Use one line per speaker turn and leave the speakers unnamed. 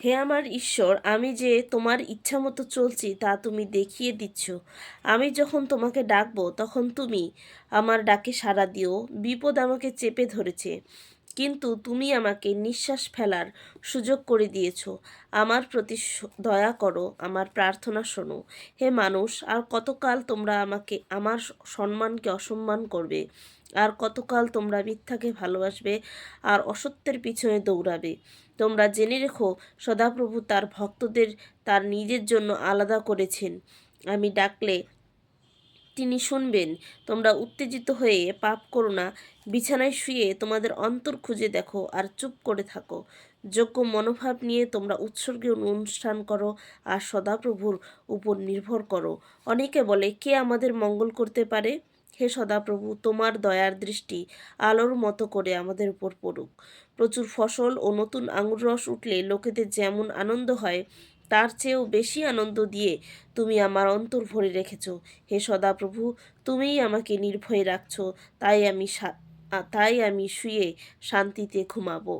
হে আমার ঈশ্বর, আমি যে তোমার ইচ্ছামতো চলছি তা তুমি দেখিয়ে দিচ্ছ। আমি যখন তোমাকে ডাকবো তখন তুমি আমার ডাকে সাড়া দিও। বিপদ আমাকে চেপে ধরেছে, কিন্তু তুমি আমাকে নিঃশ্বাস ফেলার সুযোগ করে দিয়েছ। আমার প্রতি দয়া করো, আমার প্রার্থনা শোনো। হে মানুষ, আর কতকাল তোমরা আমাকে আমার সম্মানকে অসম্মান করবে? আর কতকাল তোমরা মিথ্যাকে ভালোবাসবে আর অসত্যের পিছনে দৌড়াবে? তোমরা জেনে রেখো, সদাপ্রভু তার ভক্তদের তার নিজের জন্য আলাদা করেছেন। আমি ডাকলে তিনি শুনবেন। তোমরা উত্তেজিত হয়ে পাপ করো না। বিছানায় শুয়ে তোমাদের অন্তর খুঁজে দেখো আর চুপ করে থাকো। যোগ্য মনোভাব নিয়ে তোমরা উৎসর্গীয় অনুষ্ঠান করো আর সদাপ্রভুর উপর নির্ভর করো। অনেকে বলে, কে আমাদের মঙ্গল করতে পারে? হে সদাপ্রভু, তোমার দয়ার দৃষ্টি আলোর মতো করে আমাদের উপর পড়ুক। প্রচুর ফসল ও নতুন আঙুর রস উঠলে লোকেদের যেমন আনন্দ হয়, তার চেয়েও বেশি আনন্দ দিয়ে তুমি আমার অন্তর ভরে রেখেছ। হে সদাপ্রভু, তুমিই আমাকে নির্ভয়ে রাখছো, তাই আমি শুয়ে শান্তিতে ঘুমাবো।